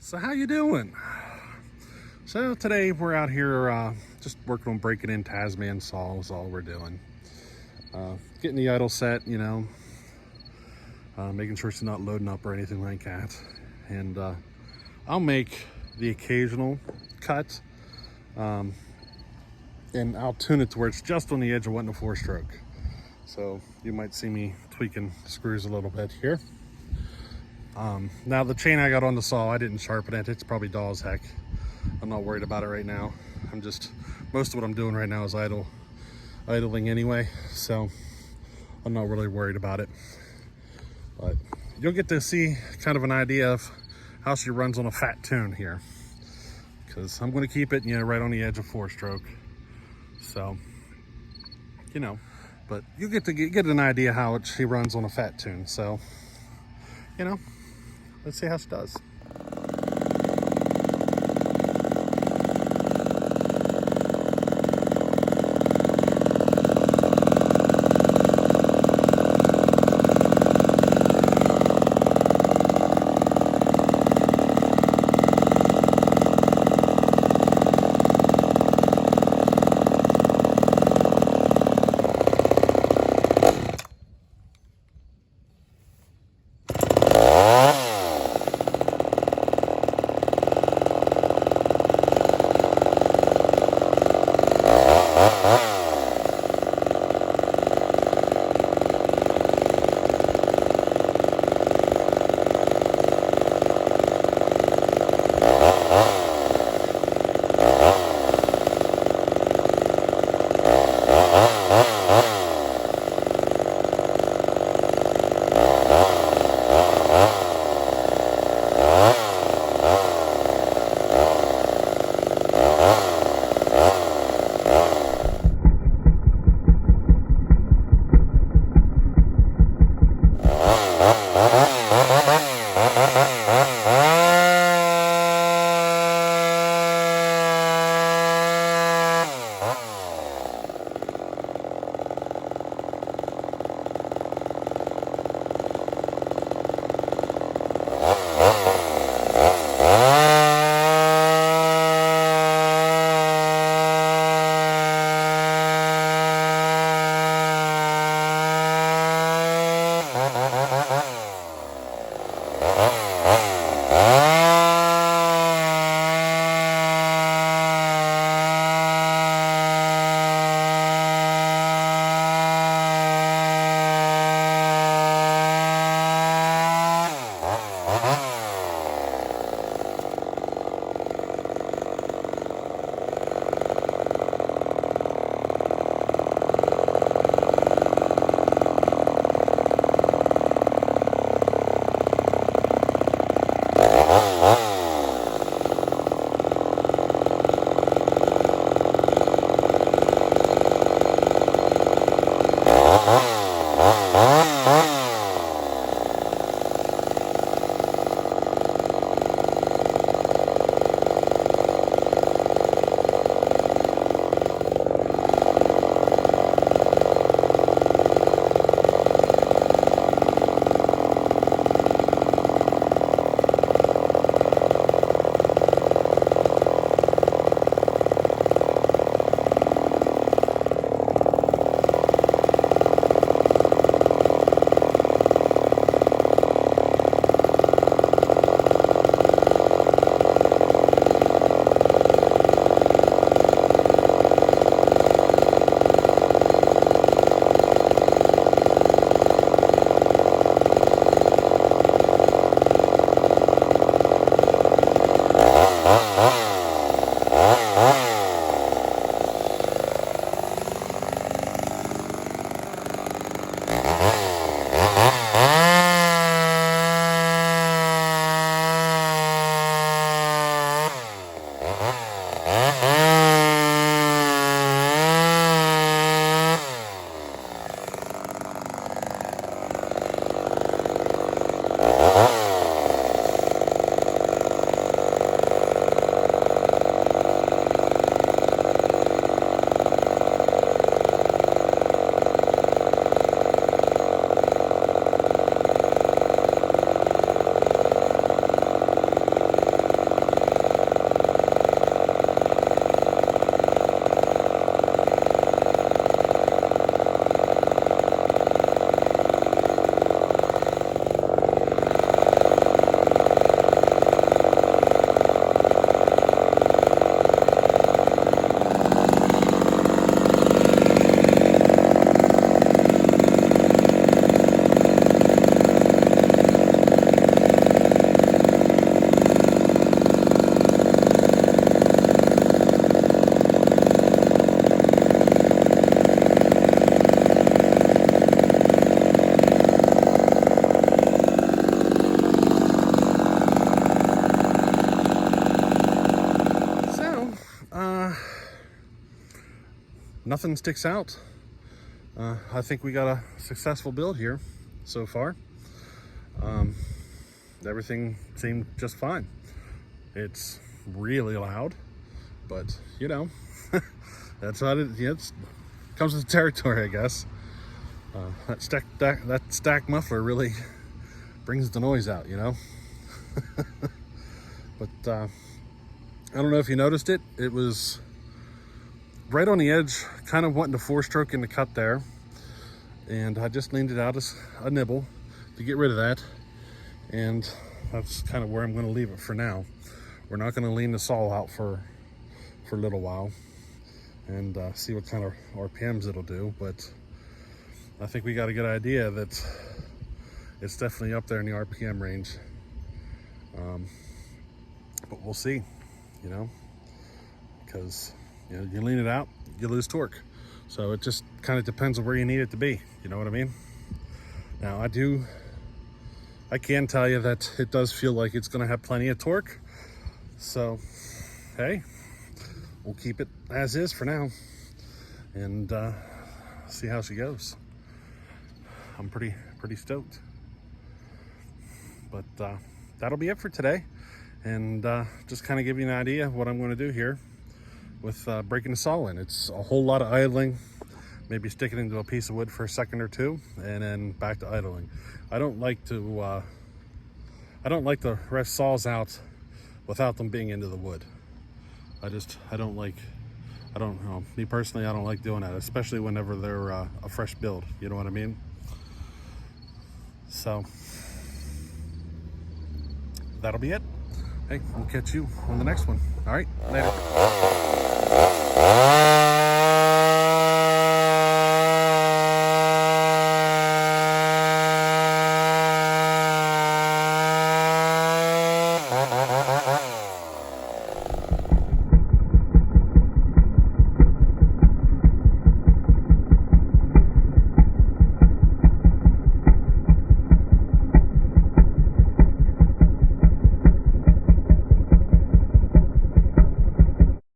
So how you doing? So today we're out here just working on breaking in TazMan saw is all we're doing. Getting the idle set, making sure it's not loading up or anything like that. And I'll make the occasional cut, and I'll tune it to where it's just on the edge of wanting a 4-stroke. So you might see me tweaking screws a little bit here. Now the chain I got on the saw, I didn't sharpen it. It's probably dull as heck. I'm not worried about it right now. Most of what I'm doing right now is idling anyway, so I'm not really worried about it. But you'll get to see kind of an idea of how she runs on a fat tune here, because I'm going to keep it, right on the edge of 4-stroke. So, but you get to get an idea how she runs on a fat tune. So, let's see how she does. nothing sticks out. I think we got a successful build here so far. Everything seemed just fine. It's really loud, but you know, that's what it comes with the territory, I guess. That stack muffler really brings the noise out, you know. But I don't know if you noticed it. It was right on the edge, kind of wanting to 4-stroke in the cut there, and I just leaned it out as a nibble to get rid of that, and that's kind of where I'm going to leave it for now. We're not going to lean the saw out for a little while and see what kind of RPMs it'll do, but I think we got a good idea that it's definitely up there in the RPM range. But we'll see, you know, because you know, you lean it out, you lose torque. So it just kind of depends on where you need it to be. You know what I mean? Now I can tell you that it does feel like it's going to have plenty of torque. So, hey, we'll keep it as is for now and see how she goes. I'm pretty stoked. But that'll be it for today. And just kind of give you an idea of what I'm going to do here with breaking the saw in. It's a whole lot of idling, maybe stick it into a piece of wood for a second or two, and then back to idling. I don't like to rest saws out without them being into the wood. I don't know, me personally, I don't like doing that, especially whenever they're a fresh build, you know what I mean? So that'll be it. Hey, we'll catch you on the next one. All right, later.